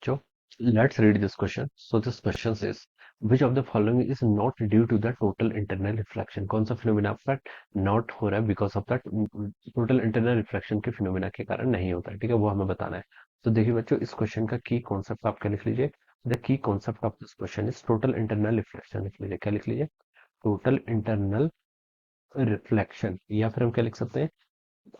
बच्चों, let's read this question. So this question says, which of the following is not due to the total internal reflection? कौन सा phenomena आपका not हो रहा है because of that total internal reflection के phenomena के कारण नहीं होता है, ठीक है, वो हमें बताना है। तो देखिए बच्चों, इस क्वेश्चन का की कॉन्सेप्ट आप क्या लिख लीजिए। The key concept of this question is total internal reflection. लिख लीजिए, क्या लिख लीजिए, टोटल इंटरनल रिफ्लेक्शन, या फिर हम क्या लिख सकते हैं,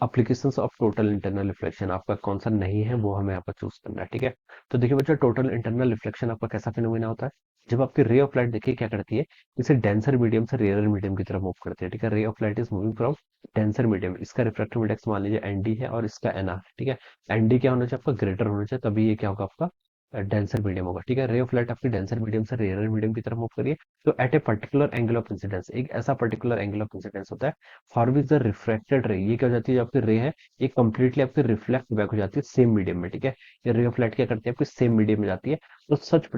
applications of total internal reflection. आपका कौन सा नहीं है वो हमें यहाँ पर चूज करना है, ठीक है। तो देखिए बच्चों, टोटल इंटरनल रिफ्लेक्शन आपका कैसा फिनोमेना होता है, जब आपकी रे ऑफ लाइट देखिए क्या करती है, इसे डेंसर मीडियम से रेयर मीडियम की तरफ मूव करती है, ठीक है। Ray of light is moving from denser medium, इसका रिफ्रैक्टिव इंडेक्स मान लीजिए एनडी है और इसका एनआर, ठीक है। एनडी क्या होना चाहिए आपका, ग्रेटर होना चाहिए, तभी ये क्या होगा आपका डेंसर मीडियम होगा, ठीक है। रे ऑफ लाइट आपकी डेंसर मीडियम से रेयर मीडियम की तरफ मूव करिए, तो at a particular angle of incidence, एक ऐसा पर्टिकुलर एंगल ऑफ इंसिडेंस होता है फॉर विच द रिफ्रैक्टेड रे, ये क्या हो जाती है, जो आपकी रे है ये कंप्लीटली आपकी रिफ्लेक्ट बैक हो जाती है सेम मीडियम में, ठीक है। ये रे ऑफ लाइट क्या करती है, आपकी सेम मीडियम में जाती है, तो such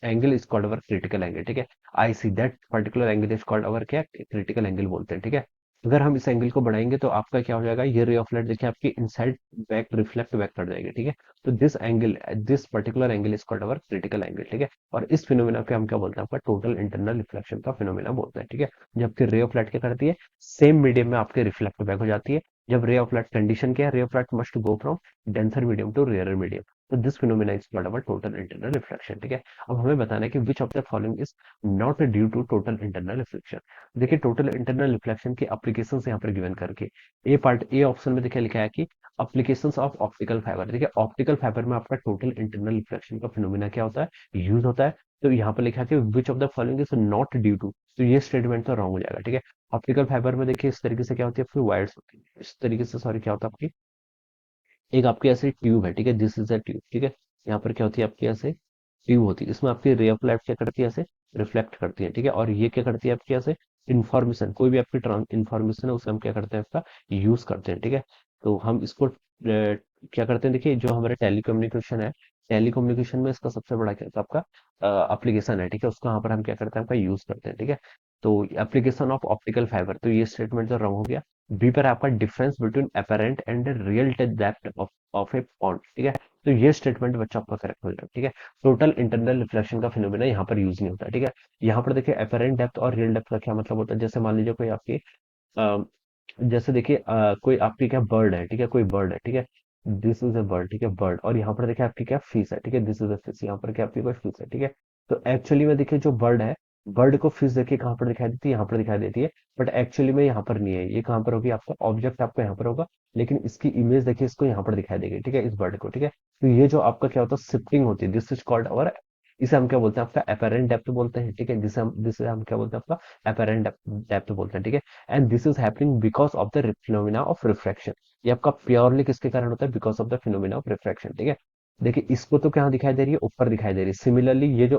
angle is called our critical angle, ठीक है। I see that particular angle is called our क्या, क्रिटिकल एंगल बोलते हैं, ठीक है। अगर हम इस एंगल को बढ़ाएंगे तो आपका क्या हो जाएगा, ये रे ऑफ लाइट देखिए आपकी इनसाइड बैक रिफ्लेक्ट बैक कर जाएगी, ठीक है। तो this angle, this particular angle is called our critical angle, ठीक है। और इस फिनोमिना को हम क्या बोलते हैं, आपका टोटल इंटरनल रिफ्लेक्शन का फिनोमिना बोलते हैं, ठीक है। जबकि रे ऑफ लाइट क्या करती है, सेम मीडियम में आपके रिफ्लेक्ट बैक हो जाती है। जब रे ऑफ लाइट कंडीशन क्या है, ray of light must go from denser medium to rare medium, तो this phenomena is called our total internal reflection, ठीक है। अब हमें बताना है कि which of the following is not due to total internal reflection. देखिए टोटल इंटरनल रिफ्लेक्शन की एप्लीकेशन यहाँ पर गिवन करके ए ऑप्शन में देखिए लिखा है कि एप्लीकेशंस ऑफ ऑप्टिकल फाइबर, देखिए ऑप्टिकल फाइबर में आपका टोटल इंटरनल रिफ्लेक्शन का फिनोमिना क्या होता है, यूज होता है। तो यहाँ पर लिखा है कि which of the following is not due to, तो ये स्टेटमेंट तो रॉन्ग हो जाएगा, ठीक है। ऑप्टिकल फाइबर में देखिए इस तरीके से क्या होती है, आपकी वायर्स होती है इस तरीके से, सॉरी क्या होता है आपकी, एक आपकी ऐसे ट्यूब है, ठीक है, दिस इज अ ट्यूब, ठीक है। यहाँ पर क्या होती है आपकी ऐसे ट्यूब होती है, इसमें आपकी रे ऑफ लाइट क्या करती है, ऐसे रिफ्लेक्ट करती है, ठीक है। और ये क्या करती है आपकी ऐसे इन्फॉर्मेशन, कोई भी आपकी इन्फॉर्मेशन है उसे हम क्या करते हैं, आपका यूज करते हैं, ठीक है। तो हम इसको क्या करते हैं, देखिए जो हमारे टेलीकम्युनिकेशन है, टेलीकम्युनिकेशन में इसका सबसे बड़ा क्या होता है आपका एप्लीकेशन है, ठीक है, उसको यहाँ पर हम क्या करते हैं, आपका यूज करते हैं, ठीक है। तो एप्लीकेशन ऑफ ऑप्टिकल फाइबर, तो ये स्टेटमेंट तो रॉन्ग हो गया। बी पर आपका difference between apparent and real depth of A pond, ठीक है। तो ये स्टेटमेंट बच्चा आपका करेक्ट हो जाएगा, ठीक है। टोटल इंटरनल रिफ्लेक्शन का फिनोमेना यहाँ पर यूज नहीं होता, ठीक है। यहाँ पर देखिए अपेरेंट डेप्थ और रियल डेप्थ का क्या मतलब होता है, जैसे मान लीजिए कोई आपकी जैसे देखिए कोई आपकी क्या बर्ड है, ठीक है, कोई बर्ड है, ठीक है, दिस इज अ बर्ड, ठीक है, बर्ड, और यहाँ पर देखिए आपकी क्या फिश है, ठीक है, दिस इज अ फिश, यहाँ पर क्या आपकी कोई फिश है, ठीक है। तो एक्चुअली में देखिए जो बर्ड है, बर्ड को फिश देखिए कहाँ पर दिखाई देती है, यहाँ पर दिखाई देती है, बट एक्चुअली में यहाँ पर नहीं है, ये कहाँ पर होगी, आपका ऑब्जेक्ट आपको यहाँ पर होगा, लेकिन इसकी इमेज देखिए इसको यहाँ पर दिखाई देगी, ठीक है, इस बर्ड को, ठीक है। तो ये जो आपका क्या होता है, शिफ्टिंग होती है, दिस इज कॉल्ड और इसे हम क्या बोलते हैं, आपका अपेरेंट डेप्थ बोलते हैं, ठीक है, जिसे हम क्या बोलते हैं, आपका अपेरेंट डेप्थ बोलते हैं, ठीक है। And this is happening because of the phenomena of refraction, ये आपका प्योरली किसके कारण होता है, because of the phenomena of refraction, ठीक है। देखिए इसको तो क्या दिखाई दे रही है, ऊपर दिखाई दे रही है, सिमिलरली ये जो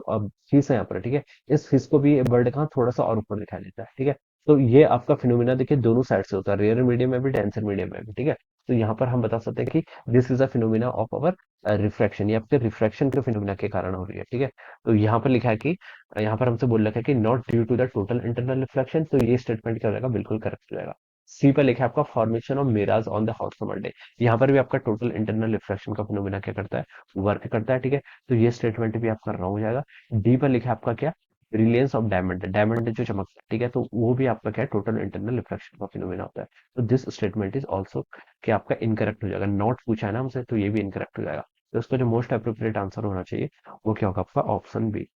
फिश है यहाँ पर, ठीक है, इस फिश को भी बर्ड कहाँ थोड़ा सा और ऊपर दिखाई देता है, ठीक है। तो ये आपका फिनोमिना देखिए दोनों साइड से होता है, रेयर मीडियम में भी डेंसर मीडियम में भी, ठीक है। तो यहाँ पर हम बता सकते हैं कि this is a phenomena of our refraction, ये आपके रिफ्रैक्शन के फिनोमिना के कारण हो रही है, ठीक है। तो यहाँ पर लिखा है कि यहाँ पर हमसे बोल रखा है कि not due to the total internal reflection, तो ये स्टेटमेंट क्या हो जाएगा, बिल्कुल करेक्ट हो जाएगा। सी पर लिखा है आपका formation of mirage on the hot summer day, यहाँ पर भी आपका टोटल इंटरनल रिफ्लेक्शन का फिनोमिना क्या करता है, वर्क करता है, ठीक है। तो ये स्टेटमेंट भी आपका रॉन्ग हो जाएगा। डी पर लिखा है आपका क्या, रिलियंस ऑफ डायमंड, डायमंड जो चमकता है, ठीक है, तो वो भी आपका क्या है, टोटल इंटरनल रिफ्लेक्शन का फिनोमिना होता है। तो दिस स्टेटमेंट इज ऑल्सो क्या आपका इनकरेक्ट हो जाएगा, नॉट पूछा है ना हमसे, तो ये भी इनकरेक्ट हो जाएगा। तो इसका जो मोस्ट अप्रोप्रिएट आंसर होना चाहिए वो क्या होगा, आपका option B.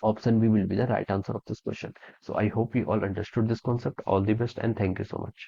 Option B will be the right answer of this question. So I hope you all understood this concept. All the best and thank you so much.